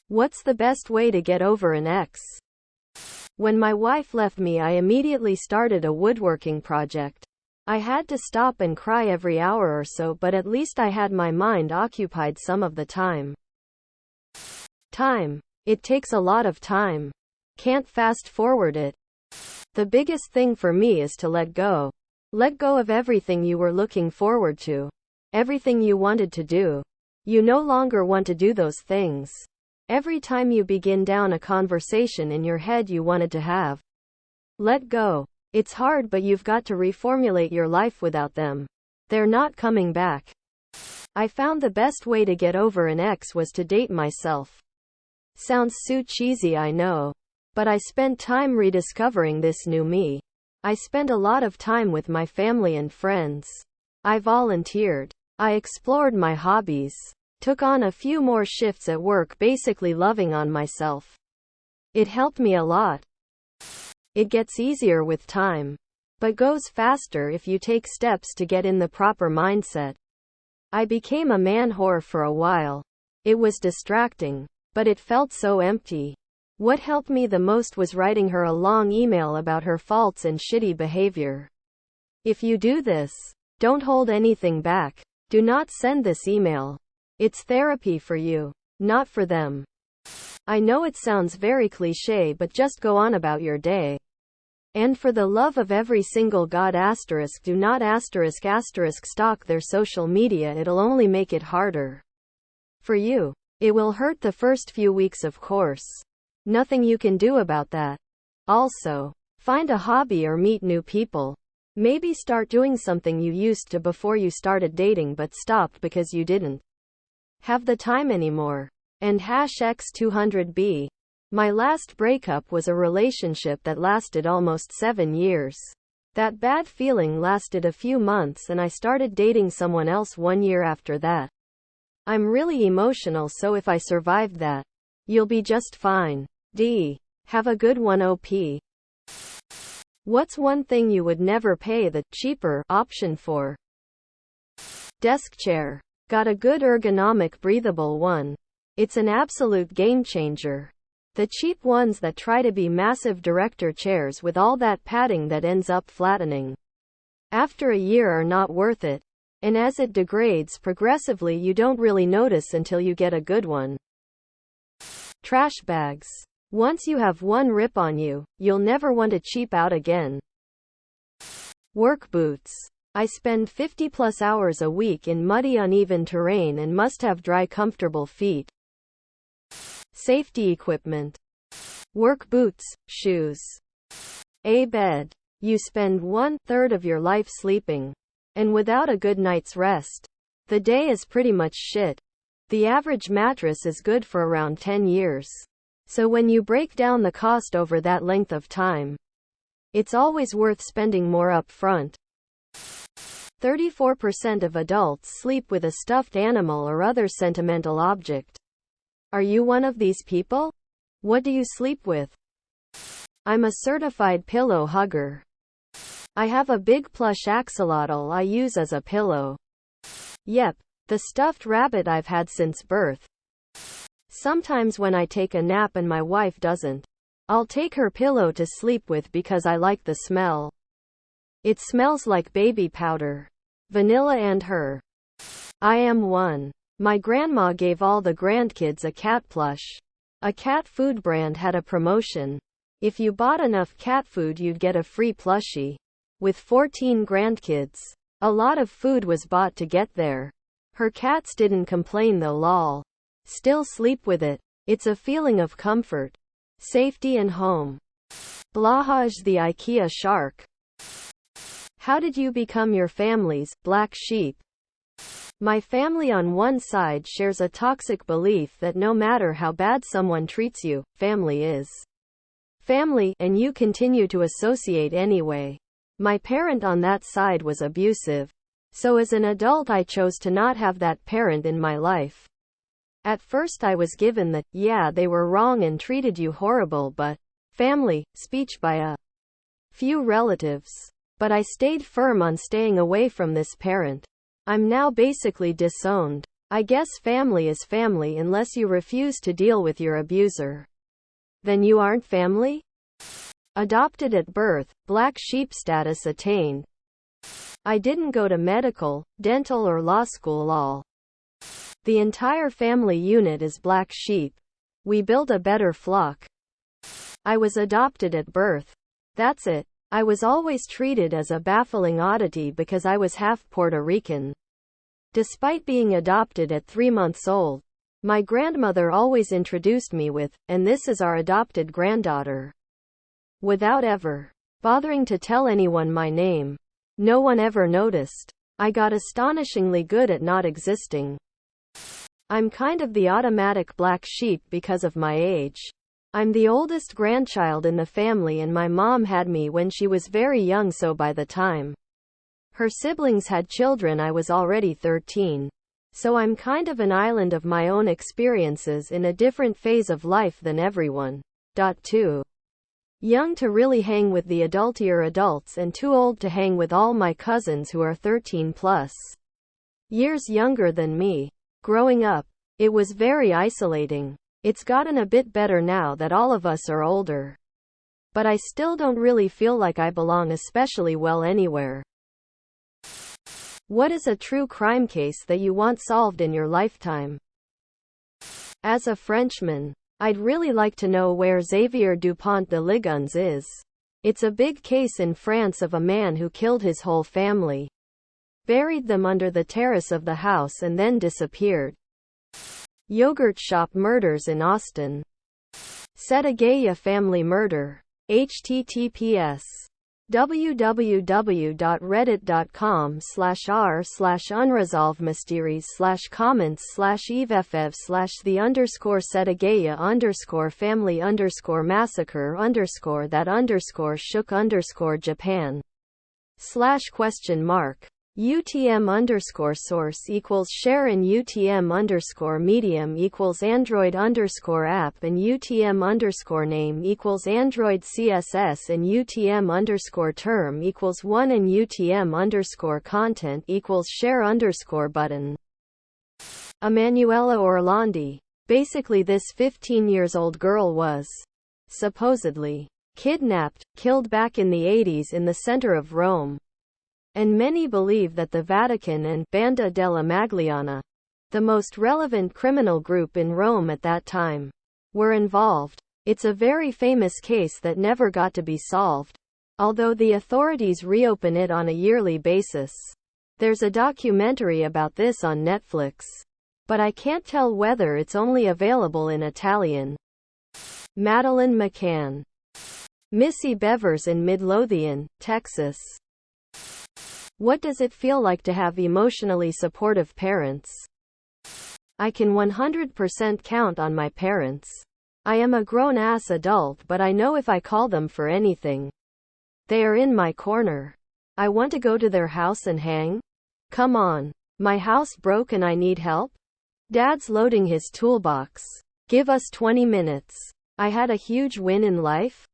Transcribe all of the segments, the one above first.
What's the best way to get over an ex? When my wife left me, I immediately started a woodworking project. I had to stop and cry every hour or so, but at least I had my mind occupied some of the time. Time. It takes a lot of time. Can't fast forward it. The biggest thing for me is to let go. Let go of everything you were looking forward to. Everything you wanted to do. You no longer want to do those things. Every time you begin down a conversation in your head you wanted to have. Let go. It's hard, but you've got to reformulate your life without them. They're not coming back. I found the best way to get over an ex was to date myself. Sounds so cheesy, I know. But I spent time rediscovering this new me. I spent a lot of time with my family and friends. I volunteered. I explored my hobbies. Took on a few more shifts at work, basically loving on myself. It helped me a lot. It gets easier with time, but goes faster if you take steps to get in the proper mindset. I became a man whore for a while. It was distracting, but it felt so empty. What helped me the most was writing her a long email about her faults and shitty behavior. If you do this, don't hold anything back. Do not send this email. It's therapy for you, not for them. I know it sounds very cliche, but just go on about your day. And for the love of every single god *, do not ** stalk their social media. It'll only make it harder for you. It will hurt the first few weeks, of course. Nothing you can do about that. Also, find a hobby or meet new people. Maybe start doing something you used to before you started dating but stopped because you didn't have the time anymore. And #X200B. My last breakup was a relationship that lasted almost 7 years. That bad feeling lasted a few months and I started dating someone else 1 year after that. I'm really emotional, so if I survived that, you'll be just fine. Have a good one, OP. What's one thing you would never pay the cheaper option for? Desk chair. Got a good ergonomic breathable one. It's an absolute game changer. The cheap ones that try to be massive director chairs with all that padding that ends up flattening after a year are not worth it. And as it degrades progressively, you don't really notice until you get a good one. Trash bags. Once you have one rip on you, you'll never want to cheap out again. Work boots. I spend 50+ hours a week in muddy, uneven terrain and must have dry, comfortable feet. Safety equipment. Work boots, shoes. A bed. You spend 1/3 of your life sleeping. And without a good night's rest, the day is pretty much shit. The average mattress is good for around 10 years. So when you break down the cost over that length of time, it's always worth spending more up front. 34% of adults sleep with a stuffed animal or other sentimental object. Are you one of these people? What do you sleep with? I'm a certified pillow hugger. I have a big plush axolotl I use as a pillow. Yep, the stuffed rabbit I've had since birth. Sometimes when I take a nap and my wife doesn't, I'll take her pillow to sleep with because I like the smell. It smells like baby powder, vanilla and her. I am one. My grandma gave all the grandkids a cat plush. A cat food brand had a promotion. If you bought enough cat food you'd get a free plushie. With 14 grandkids, a lot of food was bought to get there. Her cats didn't complain though, lol. Still sleep with it. It's a feeling of comfort, safety and home. Blahaj the IKEA shark. How did you become your family's black sheep? My family on one side shares a toxic belief that no matter how bad someone treats you, family is family, and you continue to associate anyway. My parent on that side was abusive. So as an adult I chose to not have that parent in my life. At first I was given the, yeah, they were wrong and treated you horrible, but family speech by a few relatives. But I stayed firm on staying away from this parent. I'm now basically disowned. I guess family is family unless you refuse to deal with your abuser. Then you aren't family? Adopted at birth, black sheep status attained. I didn't go to medical, dental or law school all. The entire family unit is black sheep. We build a better flock. I was adopted at birth. That's it. I was always treated as a baffling oddity because I was half Puerto Rican. Despite being adopted at 3 months old, my grandmother always introduced me with, "And this is our adopted granddaughter," without ever bothering to tell anyone my name. No one ever noticed. I got astonishingly good at not existing. I'm kind of the automatic black sheep because of my age. I'm the oldest grandchild in the family and my mom had me when she was very young, so by the time her siblings had children I was already 13. So I'm kind of an island of my own experiences in a different phase of life than everyone. Too young to really hang with the adultier adults and too old to hang with all my cousins who are 13 plus years younger than me. Growing up, it was very isolating. It's gotten a bit better now that all of us are older. But I still don't really feel like I belong especially well anywhere. What is a true crime case that you want solved in your lifetime? As a Frenchman, I'd really like to know where Xavier Dupont de Ligons is. It's a big case in France of a man who killed his whole family, buried them under the terrace of the house and then disappeared. Yogurt shop murders in Austin. Setagaya family murder. https www.reddit.com/r/unresolvedmysteries/comments/eve_setagaya_the_shook_Japan UTM_source equals share and UTM_medium equals Android_app and UTM_name equals Android CSS and UTM_term equals 1 and UTM_content equals share_button. Emanuela Orlandi. Basically this 15-year-old girl was supposedly kidnapped, killed back in the 80s in the center of Rome. And many believe that the Vatican and Banda della Magliana, the most relevant criminal group in Rome at that time, were involved. It's a very famous case that never got to be solved, although the authorities reopen it on a yearly basis. There's a documentary about this on Netflix, but I can't tell whether it's only available in Italian. Madeleine McCann. Missy Bevers in Midlothian, Texas. What does it feel like to have emotionally supportive parents? I can 100% count on my parents. I am a grown-ass adult, but I know if I call them for anything, they are in my corner. I want to go to their house and hang? Come on. My house broke and I need help? Dad's loading his toolbox. Give us 20 minutes. I had a huge win in life?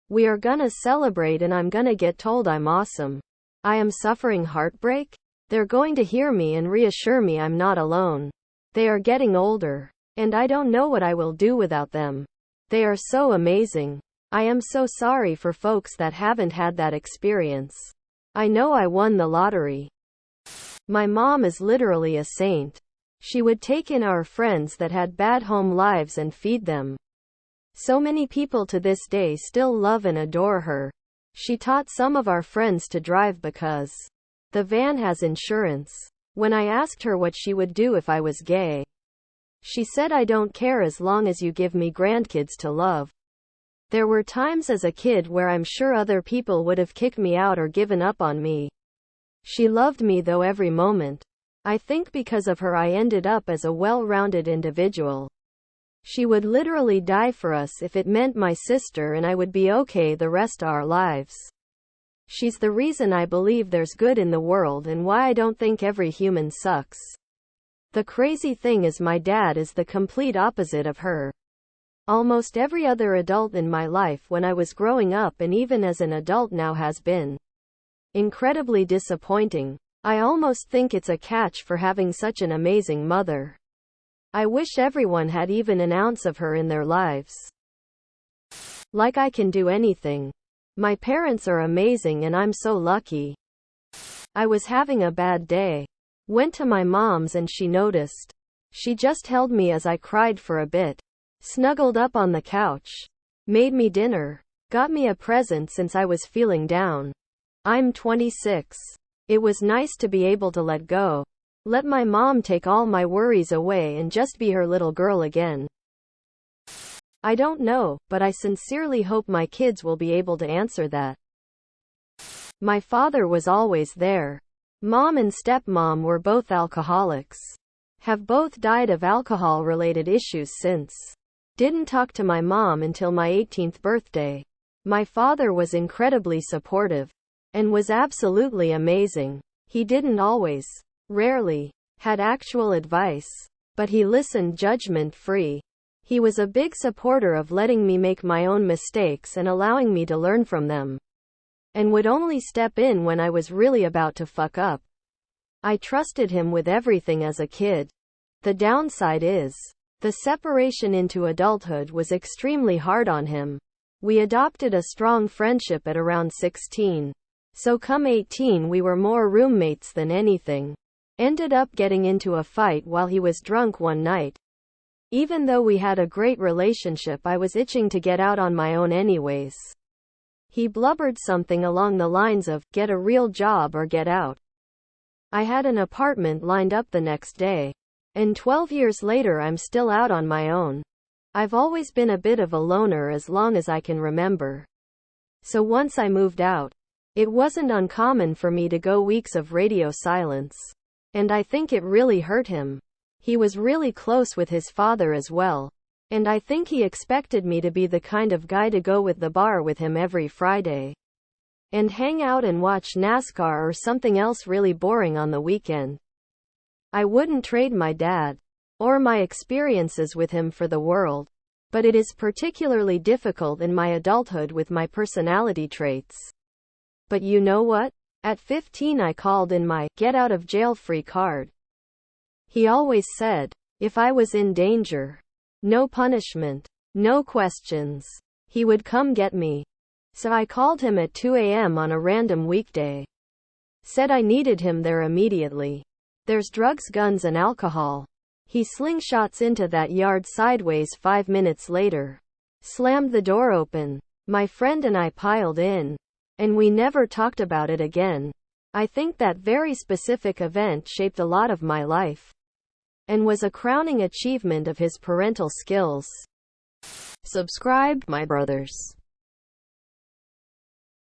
We are gonna celebrate and I'm gonna get told I'm awesome. I am suffering heartbreak? They're going to hear me and reassure me I'm not alone. They are getting older, and I don't know what I will do without them. They are so amazing. I am so sorry for folks that haven't had that experience. I know I won the lottery. My mom is literally a saint. She would take in our friends that had bad home lives and feed them. So many people to this day still love and adore her. She taught some of our friends to drive because the van has insurance. When I asked her what she would do if I was gay, she said, "I don't care as long as you give me grandkids to love." There were times as a kid where I'm sure other people would have kicked me out or given up on me. She loved me though every moment. I think because of her I ended up as a well-rounded individual. She would literally die for us if it meant my sister and I would be okay the rest of our lives. She's the reason I believe there's good in the world and why I don't think every human sucks. The crazy thing is my dad is the complete opposite of her. Almost every other adult in my life when I was growing up and even as an adult now has been incredibly disappointing. I almost think it's a catch for having such an amazing mother. I wish everyone had even an ounce of her in their lives. Like I can do anything. My parents are amazing and I'm so lucky. I was having a bad day. Went to my mom's and she noticed. She just held me as I cried for a bit. Snuggled up on the couch. Made me dinner. Got me a present since I was feeling down. I'm 26. It was nice to be able to let go. Let my mom take all my worries away and just be her little girl again. I don't know, but I sincerely hope my kids will be able to answer that. My father was always there. Mom and stepmom were both alcoholics. Have both died of alcohol-related issues since. Didn't talk to my mom until my 18th birthday. My father was incredibly supportive. And was absolutely amazing. He didn't always, rarely, had actual advice. But he listened judgment-free. He was a big supporter of letting me make my own mistakes and allowing me to learn from them. And would only step in when I was really about to fuck up. I trusted him with everything as a kid. The downside is, the separation into adulthood was extremely hard on him. We adopted a strong friendship at around 16. So come 18 we were more roommates than anything. Ended up getting into a fight while he was drunk one night. Even though we had a great relationship, I was itching to get out on my own anyways. He blubbered something along the lines of, "Get a real job or get out." I had an apartment lined up the next day. And 12 years later I'm still out on my own. I've always been a bit of a loner as long as I can remember. So once I moved out, it wasn't uncommon for me to go weeks of radio silence. And I think it really hurt him. He was really close with his father as well. And I think he expected me to be the kind of guy to go with the bar with him every Friday. And hang out and watch NASCAR or something else really boring on the weekend. I wouldn't trade my dad, or my experiences with him for the world. But it is particularly difficult in my adulthood with my personality traits. But you know what? At 15 I called in my get out of jail free card. He always said, if I was in danger, no punishment, no questions, he would come get me. So I called him at 2 a.m. on a random weekday. Said I needed him there immediately. There's drugs, guns and alcohol. He slingshots into that yard sideways 5 minutes later. Slammed the door open. My friend and I piled in. And we never talked about it again. I think that very specific event shaped a lot of my life. And was a crowning achievement of his parental skills. Subscribe, my brothers.